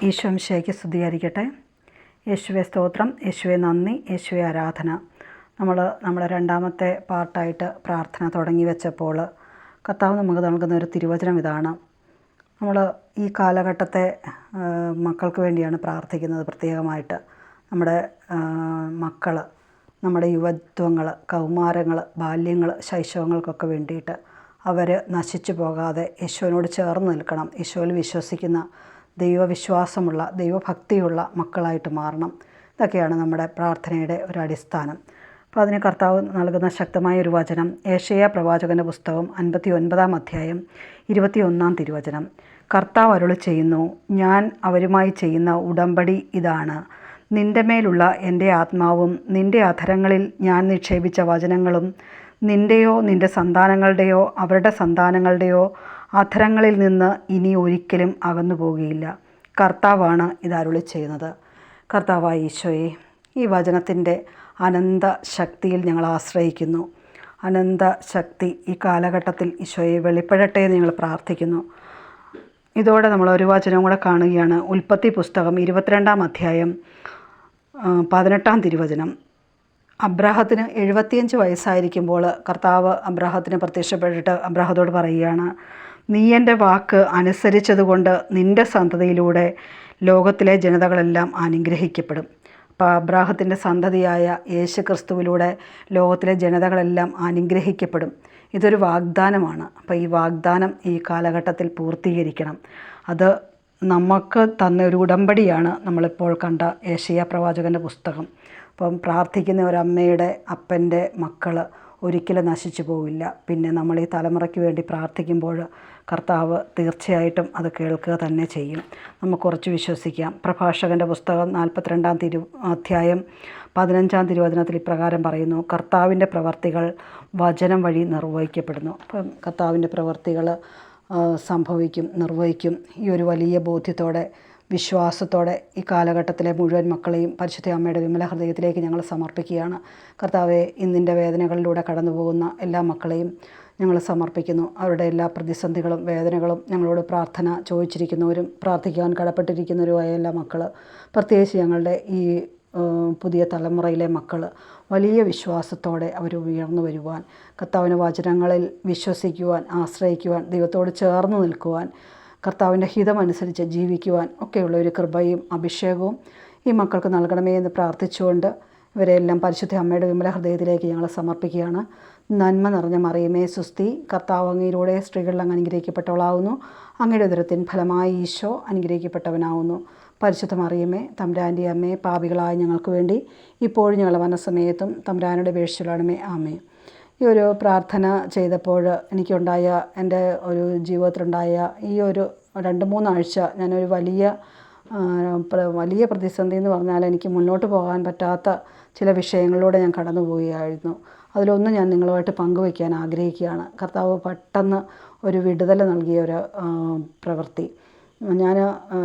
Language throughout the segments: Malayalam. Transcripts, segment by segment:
ഈശോ മിശിഹായ്ക്ക് സ്തുതിയായിരിക്കട്ടെ. യേശുവെ സ്തോത്രം, യേശുവെ നന്ദി, യേശുവെ ആരാധന. നമ്മുടെ രണ്ടാമത്തെ പാർട്ടായിട്ട് പ്രാർത്ഥന തുടങ്ങി വെച്ചപ്പോൾ കർത്താവ് നമുക്ക് നൽകുന്ന ഒരു തിരുവചനം ഇതാണ്. നമ്മൾ ഈ കാലഘട്ടത്തെ മക്കൾക്ക് വേണ്ടിയാണ് പ്രാർത്ഥിക്കുന്നത്. പ്രത്യേകമായിട്ട് നമ്മുടെ മക്കൾ, നമ്മുടെ യുവത്വങ്ങൾ, കൗമാരങ്ങൾ, ബാല്യങ്ങൾ, ശൈശവങ്ങൾക്കൊക്കെ വേണ്ടിയിട്ട് അവർ നശിച്ചു പോകാതെ യേശുവിനോട് ചേർന്ന് നിൽക്കണം. യേശുവിൽ വിശ്വസിക്കുന്ന, ദൈവവിശ്വാസമുള്ള, ദൈവഭക്തിയുള്ള മക്കളായിട്ട് മാറണം. ഇതൊക്കെയാണ് നമ്മുടെ പ്രാർത്ഥനയുടെ ഒരു അടിസ്ഥാനം. അപ്പോൾ അതിന് കർത്താവ് നൽകുന്ന ശക്തമായ ഒരു വചനം ഏശയ്യാ പ്രവാചകൻ്റെ പുസ്തകം 59-ാം അധ്യായം 21-ാം തിരുവചനം. കർത്താവ് അരുളി ചെയ്യുന്നു, ഞാൻ അവരുമായി ചെയ്യുന്ന ഉടമ്പടി ഇതാണ്. നിൻ്റെ മേലുള്ള എൻ്റെ ആത്മാവും നിൻ്റെ അധരങ്ങളിൽ ഞാൻ നിക്ഷേപിച്ച വചനങ്ങളും നിൻ്റെയോ നിൻ്റെ സന്താനങ്ങളുടെയോ അവരുടെ സന്താനങ്ങളുടെയോ അധരങ്ങളിൽ നിന്ന് ഇനി ഒരിക്കലും അകന്നു പോകുകയില്ല. കർത്താവാണ് ഇത് അരുളി ചെയ്യുന്നത്. കർത്താവായ ഈശോയെ, ഈ വചനത്തിൻ്റെ അനന്ത ശക്തിയിൽ ഞങ്ങൾ ആശ്രയിക്കുന്നു. അനന്ത ശക്തി ഈ കാലഘട്ടത്തിൽ ഈശോയെ വെളിപ്പെടട്ടെ എന്ന് ഞങ്ങൾ പ്രാർത്ഥിക്കുന്നു. ഇതോടെ നമ്മൾ ഒരു വചനം കൂടെ കാണുകയാണ്. ഉൽപ്പത്തി പുസ്തകം 22-ാം അധ്യായം 18-ാം തിരുവചനം. അബ്രാഹത്തിന് 75 വയസ്സായിരിക്കുമ്പോൾ കർത്താവ് അബ്രാഹത്തിന് പ്രത്യക്ഷപ്പെട്ടിട്ട് അബ്രാഹത്തോട് പറയുകയാണ്, നീ എൻ്റെ വാക്ക് അനുസരിച്ചതുകൊണ്ട് നിൻ്റെ സന്തതിയിലൂടെ ലോകത്തിലെ ജനതകളെല്ലാം അനുഗ്രഹിക്കപ്പെടും. അപ്പോൾ അബ്രാഹത്തിൻ്റെ സന്തതിയായ യേശു ക്രിസ്തുവിലൂടെ ലോകത്തിലെ ജനതകളെല്ലാം അനുഗ്രഹിക്കപ്പെടും. ഇതൊരു വാഗ്ദാനമാണ്. അപ്പോൾ ഈ വാഗ്ദാനം ഈ കാലഘട്ടത്തിൽ പൂർത്തീകരിക്കണം. അത് നമുക്ക് തന്ന ഒരു ഉടമ്പടിയാണ് നമ്മളിപ്പോൾ കണ്ട ഏശയ്യാ പ്രവാചകൻ്റെ പുസ്തകം. അപ്പം പ്രാർത്ഥിക്കുന്ന ഒരമ്മയുടെ അപ്പൻ്റെ മക്കൾ ഒരിക്കലും നശിച്ചു പോവില്ല. പിന്നെ നമ്മൾ ഈ തലമുറയ്ക്ക് വേണ്ടി പ്രാർത്ഥിക്കുമ്പോൾ കർത്താവ് തീർച്ചയായിട്ടും അത് കേൾക്കുക തന്നെ ചെയ്യും. നമുക്ക് കുറച്ച് വിശ്വസിക്കാം. പ്രഭാഷകൻ്റെ പുസ്തകം 42-ാം അധ്യായം 15-ാം തിരുവചനത്തിൽ ഇപ്രകാരം പറയുന്നു, കർത്താവിൻ്റെ പ്രവർത്തികൾ വചനം വഴി നിർവഹിക്കപ്പെടുന്നു. അപ്പം കർത്താവിൻ്റെ പ്രവർത്തികൾ സംഭവിക്കും, നിർവഹിക്കും. ഈ ഒരു വലിയ ബോധ്യത്തോടെ, വിശ്വാസത്തോടെ ഈ കാലഘട്ടത്തിലെ മുഴുവൻ മക്കളെയും പരിശുദ്ധ അമ്മയുടെ വിമല ഹൃദയത്തിലേക്ക് ഞങ്ങൾ സമർപ്പിക്കുകയാണ്. കർത്താവെ, ഇന്നിൻ്റെ വേദനകളിലൂടെ കടന്നു പോകുന്ന എല്ലാ മക്കളെയും ഞങ്ങൾ സമർപ്പിക്കുന്നു. അവരുടെ എല്ലാ പ്രതിസന്ധികളും വേദനകളും ഞങ്ങളോട് പ്രാർത്ഥന ചോദിച്ചിരിക്കുന്നവരും പ്രാർത്ഥിക്കാൻ കടപ്പെട്ടിരിക്കുന്നവരുമായ എല്ലാ മക്കൾ, പ്രത്യേകിച്ച് ഞങ്ങളുടെ ഈ പുതിയ തലമുറയിലെ മക്കൾ വലിയ വിശ്വാസത്തോടെ അവർ ഉയർന്നു വരുവാൻ, കർത്താവിൻ്റെ വചനങ്ങളിൽ വിശ്വസിക്കുവാൻ, ആശ്രയിക്കുവാൻ, ദൈവത്തോട് ചേർന്ന് നിൽക്കുവാൻ, കർത്താവിൻ്റെ ഹിതമനുസരിച്ച് ജീവിക്കുവാൻ ഒക്കെയുള്ള ഒരു കൃപയും അഭിഷേകവും ഈ മക്കൾക്ക് നൽകണമേ എന്ന് പ്രാർത്ഥിച്ചുകൊണ്ട് ഇവരെല്ലാം പരിശുദ്ധ അമ്മയുടെ വിമല ഹൃദയത്തിലേക്ക് ഞങ്ങൾ സമർപ്പിക്കുകയാണ്. നന്മ നിറഞ്ഞ മറിയമേ സുസ്തി, കർത്താവ് അങ്ങയിലൂടെ സ്ത്രീകളിൽ അങ്ങ് അനുഗ്രഹിക്കപ്പെട്ടവളാവുന്നു. അങ്ങയുടെ ഉദരത്തിൻ ഫലമായി ഈശോ അനുഗ്രഹിക്കപ്പെട്ടവനാവുന്നു. പരിശുദ്ധ മറിയമേ, തമ്പുരാൻ്റെ അമ്മേ, പാപികളായ ഞങ്ങൾക്ക് വേണ്ടി ഇപ്പോഴും ഞങ്ങളുടെ മനസ്സമയത്തും തമ്പുരാനുടെ അപേക്ഷിച്ചുള്ളണമേ. ആമേ. ഈ ഒരു പ്രാർത്ഥന ചെയ്തപ്പോൾ എനിക്കുണ്ടായ, എൻ്റെ ഒരു ജീവിതത്തിലുണ്ടായ ഈ ഒരു 2-3 ആഴ്ച ഞാനൊരു വലിയ പ്രതിസന്ധി എന്ന് പറഞ്ഞാൽ എനിക്ക് മുന്നോട്ട് പോകാൻ പറ്റാത്ത ചില വിഷയങ്ങളിലൂടെ ഞാൻ കടന്നു പോവുകയായിരുന്നു. അതിലൊന്ന് ഞാൻ നിങ്ങളുമായിട്ട് പങ്കുവയ്ക്കാൻ ആഗ്രഹിക്കുകയാണ്. കർത്താവ് പെട്ടെന്ന് ഒരു വിടുതൽ നൽകിയ ഒരു പ്രവൃത്തി. ഞാൻ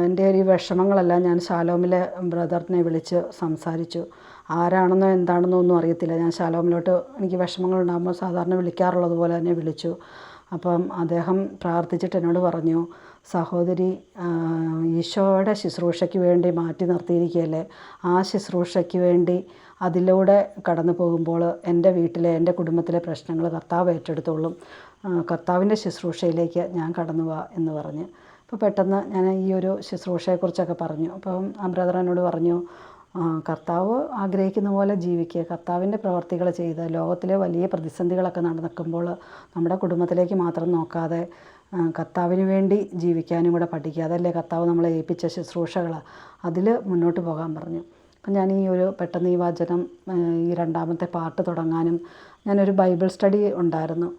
എൻ്റെ ഒരു വിഷമങ്ങളെല്ലാം ഞാൻ ശാലോമിലെ ബ്രദറിനെ വിളിച്ച് സംസാരിച്ചു. ആരാണെന്നോ എന്താണെന്നോ ഒന്നും അറിയത്തില്ല. ഞാൻ ശാലോമിലോട്ട് എനിക്ക് വിഷമങ്ങളുണ്ടാകുമ്പോൾ സാധാരണ വിളിക്കാറുള്ളത് പോലെ തന്നെ വിളിച്ചു. അപ്പം അദ്ദേഹം പ്രാർത്ഥിച്ചിട്ട് എന്നോട് പറഞ്ഞു, സഹോദരി, ഈശോയുടെ ശുശ്രൂഷയ്ക്ക് വേണ്ടി മാറ്റി നിർത്തിയിരിക്കുകയല്ലേ, ആ ശുശ്രൂഷയ്ക്ക് വേണ്ടി അതിലൂടെ കടന്നു പോകുമ്പോൾ എൻ്റെ വീട്ടിലെ, എൻ്റെ കുടുംബത്തിലെ പ്രശ്നങ്ങൾ കർത്താവ് ഏറ്റെടുത്തോളും. കർത്താവിൻ്റെ ശുശ്രൂഷയിലേക്ക് ഞാൻ കടന്നു പോവാ എന്ന് പറഞ്ഞ്. അപ്പോൾ പെട്ടെന്ന് ഞാൻ ഈ ഒരു ശുശ്രൂഷയെക്കുറിച്ചൊക്കെ പറഞ്ഞു. അപ്പം ആ ബ്രദർ എന്നോട് പറഞ്ഞു, കർത്താവ് ആഗ്രഹിക്കുന്ന പോലെ ജീവിക്കുക, കർത്താവിൻ്റെ പ്രവർത്തികൾ ചെയ്ത് ലോകത്തിലെ വലിയ പ്രതിസന്ധികളൊക്കെ നടക്കുമ്പോൾ നമ്മുടെ കുടുംബത്തിലേക്ക് മാത്രം നോക്കാതെ കർത്താവിന് വേണ്ടി ജീവിക്കാനും കൂടെ പഠിക്കുക. അതല്ലേ കർത്താവ് നമ്മളെ ഏൽപ്പിച്ച ശുശ്രൂഷകൾ, അതിൽ മുന്നോട്ട് പോകാൻ പറഞ്ഞു. അപ്പം ഞാൻ പെട്ടെന്ന് ഈ വചനം, ഈ 2ാമത്തെ പാർട്ട് തുടങ്ങാനും ഞാനൊരു ബൈബിൾ സ്റ്റഡി ഉണ്ടായിരുന്നു.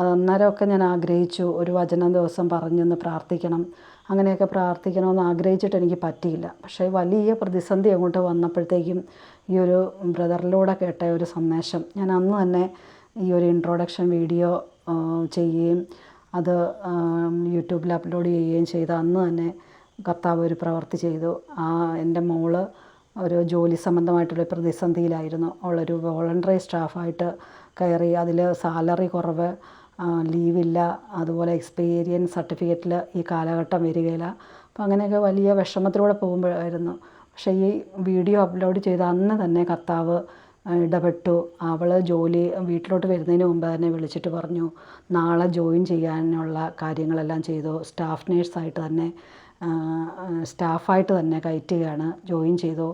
അന്നേരമൊക്കെ ഞാൻ ആഗ്രഹിച്ചു ഒരു വചനം ദിവസം പറഞ്ഞൊന്ന് പ്രാർത്ഥിക്കണം, അങ്ങനെയൊക്കെ പ്രാർത്ഥിക്കണമെന്ന് ആഗ്രഹിച്ചിട്ട് എനിക്ക് പറ്റിയില്ല. പക്ഷേ വലിയ പ്രതിസന്ധി അങ്ങോട്ട് വന്നപ്പോഴത്തേക്കും ഈ ഒരു ബ്രദറിലൂടെ കേട്ട ഒരു സന്ദേശം ഞാൻ അന്ന് തന്നെ ഈ ഒരു ഇൻട്രൊഡക്ഷൻ വീഡിയോ ചെയ്യുകയും അത് യൂട്യൂബിൽ അപ്ലോഡ് ചെയ്യുകയും ചെയ്ത് അന്ന് തന്നെ കർത്താവ് ഒരു പ്രവൃത്തി ചെയ്തു. എൻ്റെ മോള് ഒരു ജോലി സംബന്ധമായിട്ടുള്ള പ്രതിസന്ധിയിലായിരുന്നു. അവളൊരു വോളണ്ടറി സ്റ്റാഫായിട്ട് കയറി. അതിൽ സാലറി കുറവ്, ലീവില്ല, അതുപോലെ എക്സ്പീരിയൻസ് സർട്ടിഫിക്കറ്റിൽ ഈ കാലഘട്ടം വരികയില്ല. അപ്പോൾ അങ്ങനെയൊക്കെ വലിയ വിഷമത്തിലൂടെ പോകുമ്പോഴായിരുന്നു. പക്ഷേ ഈ വീഡിയോ അപ്ലോഡ് ചെയ്ത അന്ന് തന്നെ കർത്താവ് ഇടപെട്ടു. അവൾ വീട്ടിലോട്ട് വരുന്നതിന് മുമ്പ് തന്നെ വിളിച്ചിട്ട് പറഞ്ഞു, നാളെ ജോയിൻ ചെയ്യാനുള്ള കാര്യങ്ങളെല്ലാം ചെയ്തു. സ്റ്റാഫായിട്ട് തന്നെ കയറ്റുകയാണ്, ജോയിൻ ചെയ്തു.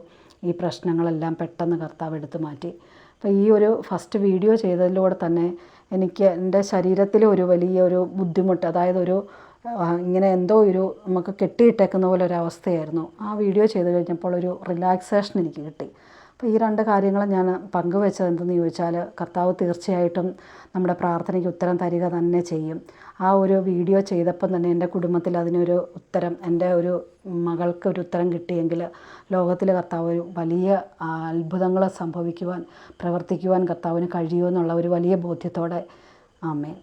ഈ പ്രശ്നങ്ങളെല്ലാം പെട്ടെന്ന് കർത്താവ് എടുത്തു മാറ്റി. അപ്പോൾ ഈ ഒരു ഫസ്റ്റ് വീഡിയോ ചെയ്തതിലൂടെ തന്നെ എനിക്ക് എൻ്റെ ശരീരത്തിൽ ഒരു വലിയൊരു ബുദ്ധിമുട്ട്, അതായത് ഇങ്ങനെ എന്തോ നമുക്ക് കെട്ടിയിട്ടേക്കുന്ന പോലെ ഒരവസ്ഥയായിരുന്നു. ആ വീഡിയോ ചെയ്ത് കഴിഞ്ഞപ്പോൾ ഒരു റിലാക്സേഷൻ എനിക്ക് കിട്ടി. അപ്പോൾ ഈ 2 കാര്യങ്ങൾ ഞാൻ പങ്കുവെച്ചത് എന്തെന്ന് ചോദിച്ചാൽ, കർത്താവ് തീർച്ചയായിട്ടും നമ്മുടെ പ്രാർത്ഥനയ്ക്ക് ഉത്തരം തരിക തന്നെ ചെയ്യും. ആ ഒരു വീഡിയോ ചെയ്തപ്പം തന്നെ എൻ്റെ കുടുംബത്തിൽ അതിനൊരു ഉത്തരം, എൻ്റെ ഒരു മകൾക്കൊരു ഉത്തരം കിട്ടിയെങ്കിൽ ലോകത്തിൽ കർത്താവ് ഒരു വലിയ അത്ഭുതങ്ങൾ പ്രവർത്തിക്കുവാൻ കർത്താവിന് കഴിയുമെന്നുള്ള ഒരു വലിയ ബോധ്യത്തോടെ. ആമേൻ.